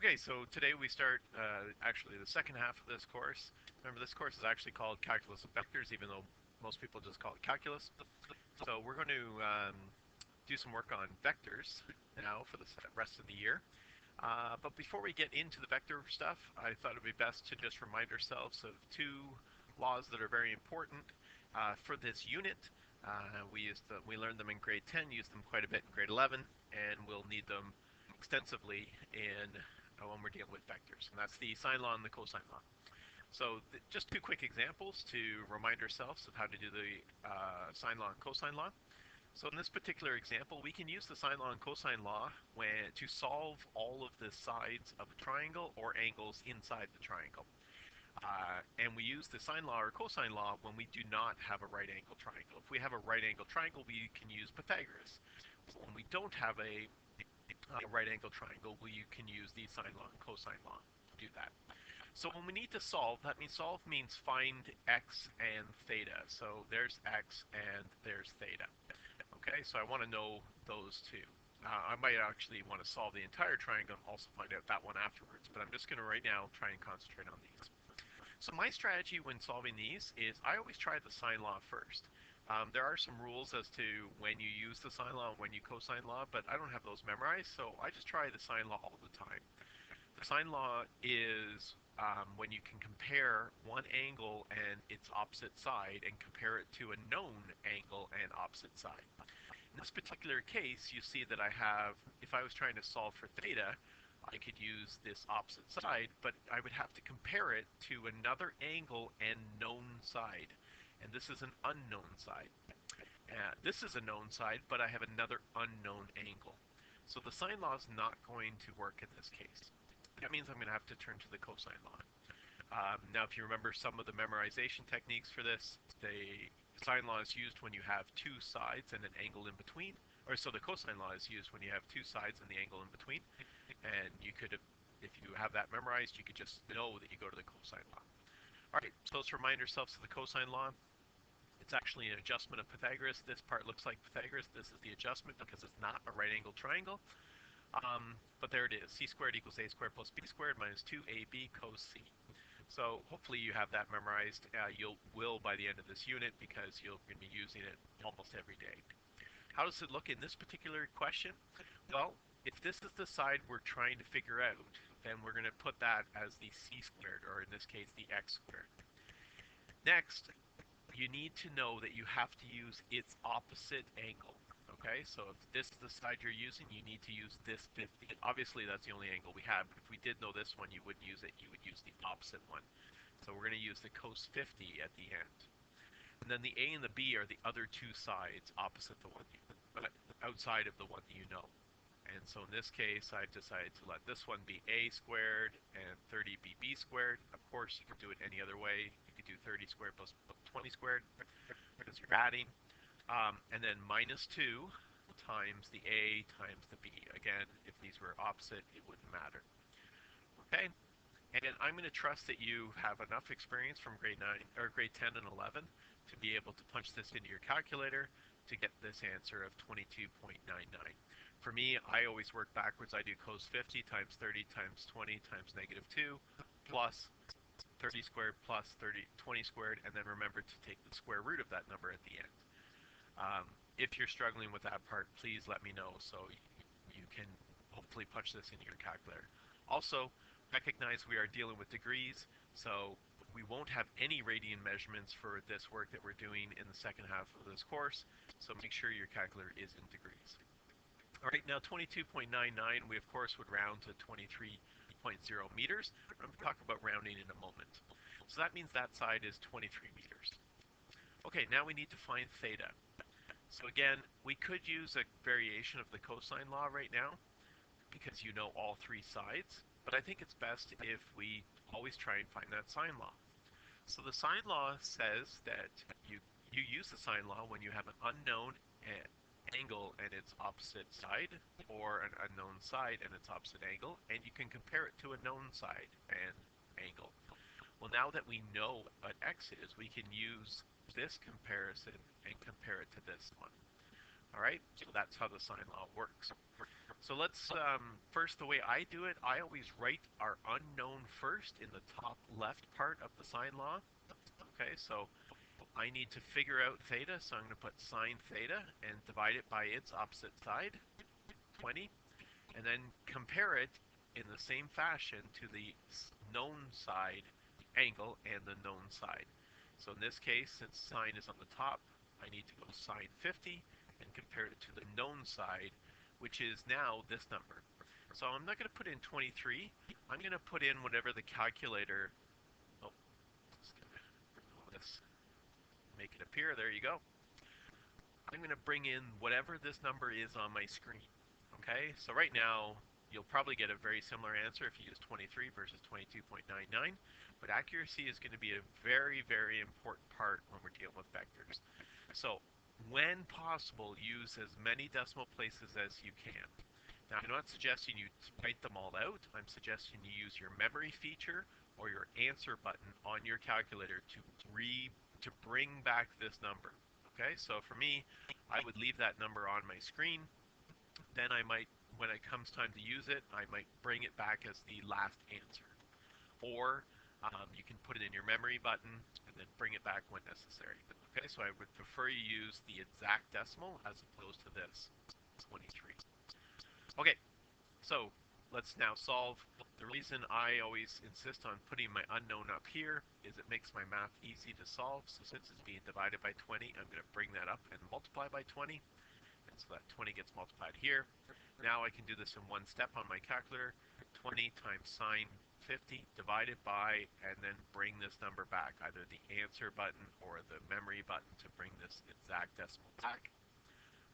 Okay, so today we start actually the second half of this course. Remember, this course is actually called Calculus of Vectors, even though most people just call it Calculus. So we're going to do some work on vectors now for the rest of the year. But before we get into the vector stuff, I thought it would be best to just remind ourselves of two laws that are very important for this unit. We learned them in grade 10, used them quite a bit in grade 11, and we'll need them extensively in when we're dealing with vectors, and that's the sine law and the cosine law. So just two quick examples to remind ourselves of how to do the sine law and cosine law. So in this particular example, we can use the sine law and cosine law to solve all of the sides of a triangle or angles inside the triangle. And we use the sine law or cosine law when we do not have a right angle triangle. If we have a right angle triangle, we can use Pythagoras. When we don't have a right angle triangle, you can use the sine law and cosine law to do that. So when we need to solve, that means solve means find x and theta. So there's x and there's theta. Okay, so I want to know those two. I might actually want to solve the entire triangle and also find out that one afterwards, but I'm just going to right now try and concentrate on these. So my strategy when solving these is I always try the sine law first. There are some rules as to when you use the sine law and when you cosine law, but I don't have those memorized, so I just try the sine law all the time. The sine law is when you can compare one angle and its opposite side and compare it to a known angle and opposite side. In this particular case, you see that I have, if I was trying to solve for theta, I could use this opposite side, but I would have to compare it to another angle and known side. And this is an unknown side. This is a known side, but I have another unknown angle. So the sine law is not going to work in this case. That means I'm going to have to turn to the cosine law. Now, if you remember some of the memorization techniques for this, the sine law is used when you have two sides and an angle in between. Or so the cosine law is used when you have two sides and the angle in between. And you could, if you have that memorized, you could just know that you go to the cosine law. All right, so let's remind ourselves of the cosine law. It's actually an adjustment of Pythagoras. This part looks like Pythagoras. This is the adjustment because it's not a right angle triangle. But there it is. C squared equals a squared plus b squared minus 2ab cos c. So hopefully you have that memorized. You will by the end of this unit because you're going to be using it almost every day. How does it look in this particular question? Well, if this is the side we're trying to figure out, then we're going to put that as the c squared, or in this case, the x squared. Next, you need to know that you have to use its opposite angle. Okay, so if this is the side you're using, you need to use this 50. Obviously, that's the only angle we have, but if we did know this one, you wouldn't use it. You would use the opposite one. So we're going to use the cos 50 at the end. And then the a and the b are the other two sides opposite the one, but outside of the one that you know. And so in this case, I've decided to let this one be a squared and 30 be b squared. Of course, you could do it any other way. You could do 30 squared plus 20 squared because you're adding. And then minus 2 times the a times the b. Again, if these were opposite, it wouldn't matter. Okay? And I'm going to trust that you have enough experience from grade 9 or grade 10 and 11 to be able to punch this into your calculator to get this answer of 22.99. For me, I always work backwards. I do cos 50 times 30 times 20 times negative 2 plus 30 squared plus 20 squared, and then remember to take the square root of that number at the end. If you're struggling with that part, please let me know so you can hopefully punch this into your calculator. Also, recognize we are dealing with degrees, so we won't have any radian measurements for this work that we're doing in the second half of this course, so make sure your calculator is in degrees. All right, now 22.99, we of course would round to 23.0 meters. I'm going to talk about rounding in a moment. So that means that side is 23 meters. Okay, now we need to find theta. So again, we could use a variation of the cosine law right now because you know all three sides, but I think it's best if we always try and find that sine law. So the sine law says that you use the sine law when you have an unknown angle and its opposite side, or an unknown side and its opposite angle, and you can compare it to a known side and angle. Well, now that we know what x is, we can use this comparison and compare it to this one. All right, so that's how the sine law works. So let's first, the way I do it, I always write our unknown first in the top left part of the sine law. Okay, so I need to figure out theta, so I'm going to put sine theta and divide it by its opposite side, 20, and then compare it in the same fashion to the known side angle and the known side. So in this case, since sine is on the top, I need to go sine 50 and compare it to the known side, which is now this number. So I'm not going to put in 23. I'm going to put in whatever the calculator. Oh, just going to bring this, make it appear. There you go. I'm going to bring in whatever this number is on my screen. Okay, so right now you'll probably get a very similar answer if you use 23 versus 22.99, but accuracy is going to be a very, very important part when we're dealing with vectors. So when possible, use as many decimal places as you can. Now, I'm not suggesting you write them all out. I'm suggesting you use your memory feature or your answer button on your calculator to bring back this number. Okay, so for me, I would leave that number on my screen. Then I might, when it comes time to use it, I might bring it back as the last answer. Or you can put it in your memory button and then bring it back when necessary. Okay, so I would prefer you use the exact decimal as opposed to this, 23. Okay, so let's now solve. The reason I always insist on putting my unknown up here is it makes my math easy to solve. So since it's being divided by 20, I'm going to bring that up and multiply by 20. And so that 20 gets multiplied here. Now I can do this in one step on my calculator. 20 times sine 50 divided by, and then bring this number back, either the answer button or the memory button to bring this exact decimal back.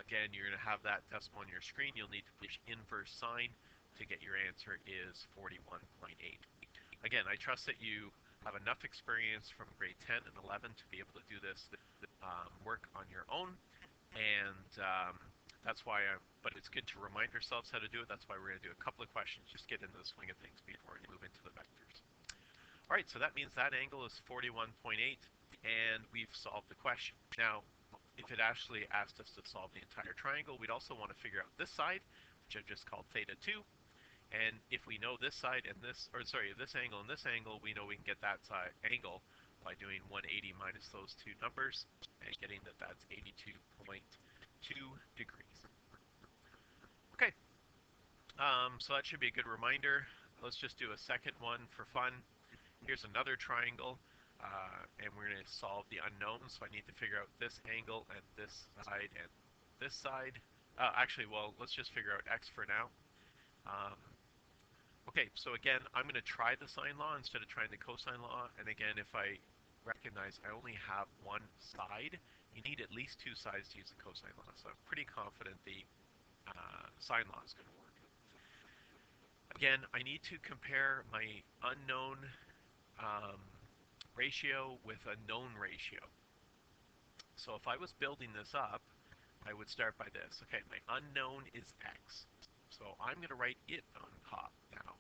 Again, you're going to have that decimal on your screen. You'll need to push inverse sine to get your answer is 41.8. Again, I trust that you have enough experience from grade 10 and 11 to be able to do this work on your own. And that's why but it's good to remind ourselves how to do it. That's why we're going to do a couple of questions, just get into the swing of things before we move into the vectors. All right, so that means that angle is 41.8, and we've solved the question. Now, if it actually asked us to solve the entire triangle, we'd also want to figure out this side, which I've just called theta 2. And if we know this side and this, or sorry, this angle and this angle, we know we can get that side angle by doing 180 minus those two numbers and getting that that's 82.2 degrees. Okay, so that should be a good reminder. Let's just do a second one for fun. Here's another triangle, and we're going to solve the unknowns. So I need to figure out this angle and this side and this side. Actually, well, let's just figure out x for now. Okay, so again, I'm going to try the sine law instead of trying the cosine law. And again, if I recognize I only have one side, you need at least two sides to use the cosine law. So I'm pretty confident the sine law is going to work. Again, I need to compare my unknown ratio with a known ratio. So if I was building this up, I would start by this. Okay, my unknown is x. So I'm going to write it on top now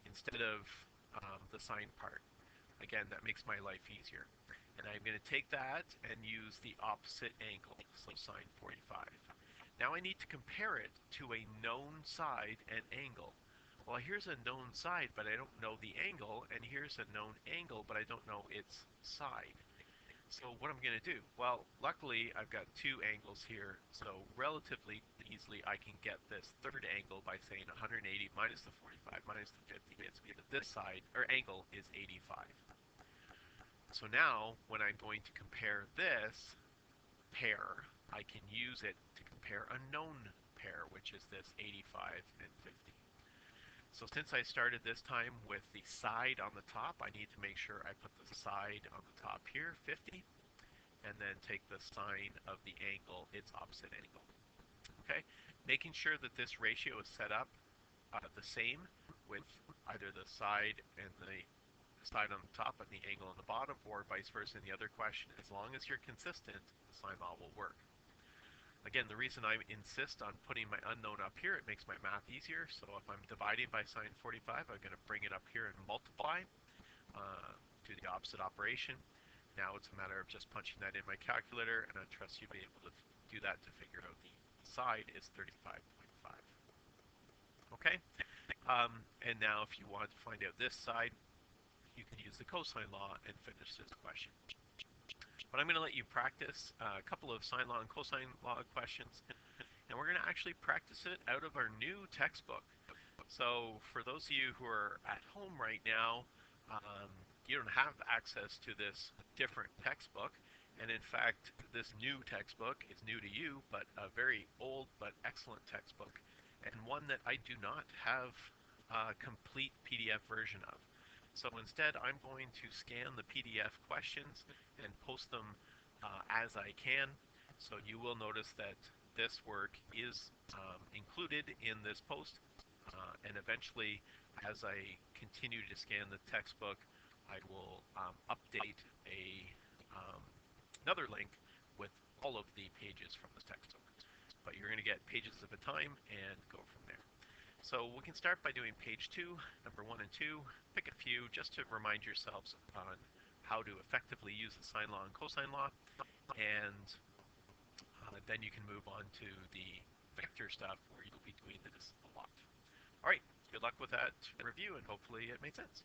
instead of the sine part. Again, that makes my life easier. And I'm going to take that and use the opposite angle, so sine 45. Now I need to compare it to a known side and angle. Well, here's a known side, but I don't know the angle, and here's a known angle, but I don't know its side. So what I'm going to do? Well, luckily I've got two angles here, so relatively easily I can get this third angle by saying 180 minus the 45 minus the 50 gets me that this side, or angle, is 85. So now, when I'm going to compare this pair, I can use it to compare a known pair, which is this 85 and 50. So since I started this time with the side on the top, I need to make sure I put the side on the top here, 50, and then take the sine of the angle, its opposite angle. Okay, making sure that this ratio is set up the same with either the side and the side on the top and the angle on the bottom, or vice versa in the other question. As long as you're consistent, the sine law will work. Again, the reason I insist on putting my unknown up here, it makes my math easier. So if I'm dividing by sine 45, I'm going to bring it up here and multiply, do the opposite operation. Now it's a matter of just punching that in my calculator, and I trust you'll be able to do that to figure out the side is 35.5. Okay? And now if you want to find out this side, you can use the cosine law and finish this question. But I'm going to let you practice a couple of sine law and cosine law questions, and we're going to actually practice it out of our new textbook. So for those of you who are at home right now, you don't have access to this different textbook. And in fact, this new textbook is new to you, but a very old but excellent textbook, and one that I do not have a complete PDF version of. So instead, I'm going to scan the PDF questions and post them as I can. So you will notice that this work is included in this post, and eventually, as I continue to scan the textbook, I will update um, another link with all of the pages from the textbook. But you're going to get pages at a time and go from there. So we can start by doing page 2, number 1 and 2. Pick a few just to remind yourselves on how to effectively use the sine law and cosine law, and then you can move on to the vector stuff where you'll be doing this a lot. All right, good luck with that review, and hopefully it made sense.